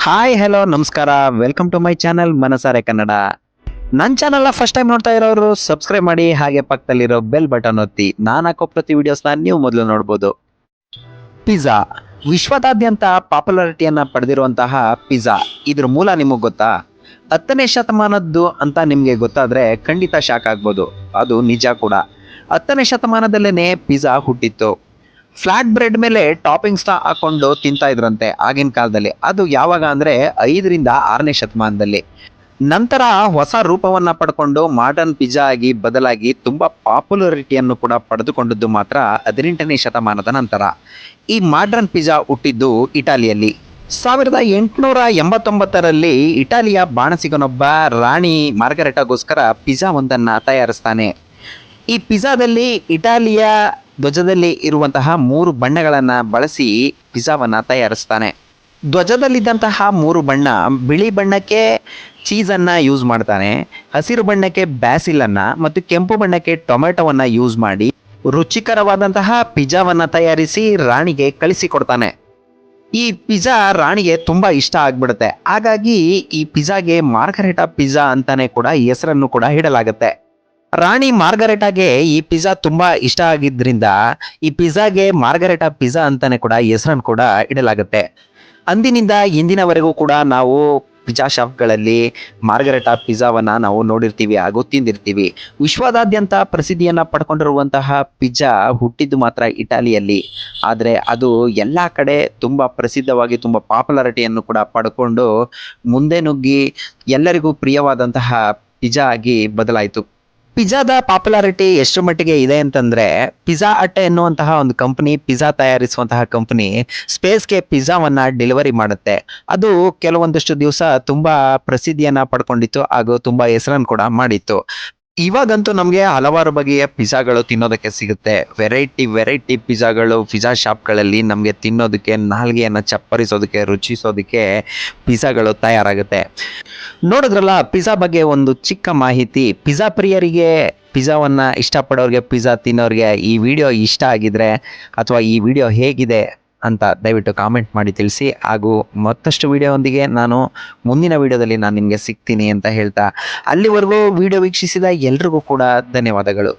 Hi hello ನಮಸ್ಕಾರ. Welcome to my channel ಮನಸಾರೆ ಕನ್ನಡ. ನನ್ನ ಚಾನಲ್ನ ಫಸ್ಟ್ ಟೈಮ್ ನೋಡ್ತಾ ಇರೋರು ಸಬ್ಸ್ಕ್ರೈಬ್ ಮಾಡಿ, ಹಾಗೆ ಪಕ್ಕದಲ್ಲಿರೋ ಬೆಲ್ ಬಟನ್ ಒತ್ತಿ ನಾನು ಹಾಕೋ ಪ್ರತಿ ವಿಡಿಯೋಸ್ನ ನೀವು ಮೊದಲು ನೋಡ್ಬೋದು. ಪಿಜ್ಜಾ ವಿಶ್ವದಾದ್ಯಂತ ಪಾಪ್ಯುಲಾರಿಟಿಯನ್ನ ಪಡೆದಿರುವಂತಹ ಪಿಜ್ಜಾ, ಇದ್ರ ಮೂಲ ನಿಮಗೆ ಗೊತ್ತಾ? 10ನೇ ಶತಮಾನದ್ದು ಅಂತ ನಿಮಗೆ ಗೊತ್ತಾದ್ರೆ ಖಂಡಿತ ಶಾಕ್ ಆಗ್ಬೋದು. ಅದು ನಿಜ ಕೂಡ. 10ನೇ ಶತಮಾನದಲ್ಲೇನೆ ಪಿಜ್ಜಾ ಹುಟ್ಟಿತ್ತು. ಫ್ಲಾಟ್ ಬ್ರೆಡ್ ಮೇಲೆ ಟಾಪಿಂಗ್ಸ್ನ ಹಾಕೊಂಡು ತಿಂತಾ ಇದ್ರಂತೆ ಆಗಿನ ಕಾಲದಲ್ಲಿ. ಅದು ಯಾವಾಗ ಅಂದ್ರೆ 5ರಿಂದ 6ನೇ ಶತಮಾನದಲ್ಲಿ. ನಂತರ ಹೊಸ ರೂಪವನ್ನ ಪಡ್ಕೊಂಡು ಮಾಡರ್ನ್ ಪಿಜ್ಜಾ ಆಗಿ ಬದಲಾಗಿ ತುಂಬಾ ಪಾಪ್ಯುಲಾರಿಟಿಯನ್ನು ಕೂಡ ಪಡೆದುಕೊಂಡದ್ದು ಮಾತ್ರ 18ನೇ ಶತಮಾನದ ನಂತರ. ಈ ಮಾಡರ್ನ್ ಪಿಜ್ಜಾ ಹುಟ್ಟಿದ್ದು ಇಟಾಲಿಯಲ್ಲಿ. 1889ರಲ್ಲಿ ಇಟಾಲಿಯ ಬಾಣಸಿಗನೊಬ್ಬ ರಾಣಿ ಮಾರ್ಗರೆಟಾಗೋಸ್ಕರ ಪಿಜ್ಜಾ ಒಂದನ್ನ ತಯಾರಿಸ್ತಾನೆ. ಈ ಪಿಜ್ಜಾದಲ್ಲಿ ಇಟಾಲಿಯ ಧ್ವಜದಲ್ಲಿ ಇರುವಂತಹ 3 ಬಣ್ಣಗಳನ್ನ ಬಳಸಿ ಪಿಜ್ಜಾವನ್ನ ತಯಾರಿಸ್ತಾನೆ. ಧ್ವಜದಲ್ಲಿದ್ದಂತಹ 3 ಬಣ್ಣ: ಬಿಳಿ ಬಣ್ಣಕ್ಕೆ ಚೀಸನ್ನ ಯೂಸ್ ಮಾಡ್ತಾನೆ, ಹಸಿರು ಬಣ್ಣಕ್ಕೆ ಬ್ಯಾಸಿಲ್ ಅನ್ನ ಮತ್ತು ಕೆಂಪು ಬಣ್ಣಕ್ಕೆ ಟೊಮೆಟೊವನ್ನ ಯೂಸ್ ಮಾಡಿ ರುಚಿಕರವಾದಂತಹ ಪಿಜ್ಜಾವನ್ನ ತಯಾರಿಸಿ ರಾಣಿಗೆ ಕಳಿಸಿಕೊಡ್ತಾನೆ. ಈ ಪಿಜ್ಜಾ ರಾಣಿಗೆ ತುಂಬಾ ಇಷ್ಟ ಆಗ್ಬಿಡುತ್ತೆ. ಹಾಗಾಗಿ ಈ ಪಿಜ್ಜಾಗೆ ಮಾರ್ಗರೆಟಾ ಪಿಜ್ಜಾ ಅಂತಾನೆ ಕೂಡ ಹೆಸರನ್ನು ಕೂಡ ಇಡಲಾಗುತ್ತೆ. ರಾಣಿ ಮಾರ್ಗರೆಟಾಗೆ ಈ ಪಿಜ್ಜಾ ತುಂಬಾ ಇಷ್ಟ ಆಗಿದ್ರಿಂದ ಈ ಪಿಜ್ಜಾಗೆ ಮಾರ್ಗರೆಟಾ ಪಿಜ್ಜಾ ಅಂತಾನೆ ಕೂಡ ಹೆಸರನ್ನು ಕೂಡ ಇಡಲಾಗುತ್ತೆ. ಅಂದಿನಿಂದ ಇಂದಿನವರೆಗೂ ಕೂಡ ನಾವು ಪಿಜ್ಜಾ ಶಾಪ್ಗಳಲ್ಲಿ ಮಾರ್ಗರೆಟಾ ಪಿಜ್ಜಾವನ್ನ ನಾವು ನೋಡಿರ್ತೀವಿ ಹಾಗೂ ತಿಂದಿರ್ತೀವಿ. ವಿಶ್ವದಾದ್ಯಂತ ಪ್ರಸಿದ್ಧಿಯನ್ನ ಪಡ್ಕೊಂಡಿರುವಂತಹ ಪಿಜ್ಜಾ ಹುಟ್ಟಿದ್ದು ಮಾತ್ರ ಇಟಾಲಿಯಲ್ಲಿ. ಆದರೆ ಅದು ಎಲ್ಲ ಕಡೆ ತುಂಬಾ ಪ್ರಸಿದ್ಧವಾಗಿ ತುಂಬಾ ಪಾಪ್ಯುಲಾರಿಟಿಯನ್ನು ಕೂಡ ಪಡ್ಕೊಂಡು ಮುಂದೆ ನುಗ್ಗಿ ಎಲ್ಲರಿಗೂ ಪ್ರಿಯವಾದಂತಹ ಪಿಜ್ಜಾ ಆಗಿ ಬದಲಾಯಿತು. ಪಿಜ್ಜಾದ ಪಾಪ್ಯುಲಾರಿಟಿ ಎಷ್ಟು ಮಟ್ಟಿಗೆ ಇದೆ ಅಂತಂದ್ರೆ, ಪಿಜ್ಜಾ ಹಟ್ ಎನ್ನುವಂತಹ ಒಂದು ಕಂಪನಿ, ಪಿಜ್ಜಾ ತಯಾರಿಸುವಂತಹ ಕಂಪನಿ ಸ್ಪೇಸ್ಗೆ ಪಿಜ್ಜಾವನ್ನ ಡೆಲಿವರಿ ಮಾಡುತ್ತೆ. ಅದು ಕೆಲವೊಂದಷ್ಟು ದಿವಸ ತುಂಬಾ ಪ್ರಸಿದ್ಧಿಯನ್ನ ಪಡ್ಕೊಂಡಿತ್ತು ಹಾಗೂ ತುಂಬಾ ಹೆಸರನ್ನು ಕೂಡ ಮಾಡಿತ್ತು. ಇವಾಗಂತೂ ನಮಗೆ ಹಲವಾರು ಬಗೆಯ ಪಿಜ್ಜಾಗಳು ತಿನ್ನೋದಕ್ಕೆ ಸಿಗುತ್ತೆ. ವೆರೈಟಿ ಪಿಜ್ಜಾಗಳು ಪಿಜ್ಜಾ ಶಾಪ್ಗಳಲ್ಲಿ ನಮಗೆ ತಿನ್ನೋದಕ್ಕೆ, ನಾಲ್ಗೆಯನ್ನು ಚಪ್ಪರಿಸೋದಕ್ಕೆ, ರುಚಿಸೋದಕ್ಕೆ ಪಿಜ್ಜಾಗಳು ತಯಾರಾಗುತ್ತೆ. ನೋಡಿದ್ರಲ್ಲ ಪಿಜ್ಜಾ ಬಗ್ಗೆ ಒಂದು ಚಿಕ್ಕ ಮಾಹಿತಿ. ಪಿಜ್ಜಾ ಪ್ರಿಯರಿಗೆ, ಪಿಜ್ಜಾವನ್ನ ಇಷ್ಟಪಡೋರಿಗೆ, ಪಿಜ್ಜಾ ತಿನ್ನೋರಿಗೆ ಈ ವಿಡಿಯೋ ಇಷ್ಟ ಆಗಿದ್ರೆ ಅಥವಾ ಈ ವಿಡಿಯೋ ಹೇಗಿದೆ ಅಂತ ದಯವಿಟ್ಟು ಕಾಮೆಂಟ್ ಮಾಡಿ ತಿಳಿಸಿ. ಹಾಗೂ ಮತ್ತಷ್ಟು ವಿಡಿಯೋದೊಂದಿಗೆ ನಾನು ಮುಂದಿನ ವಿಡಿಯೋದಲ್ಲಿ ನಾನು ನಿಮಗೆ ಸಿಗ್ತೀನಿ ಅಂತ ಹೇಳ್ತಾ, ಅಲ್ಲಿವರೆಗೂ ವಿಡಿಯೋ ವೀಕ್ಷಿಸಿದ ಎಲ್ರಿಗೂ ಕೂಡ ಧನ್ಯವಾದಗಳು.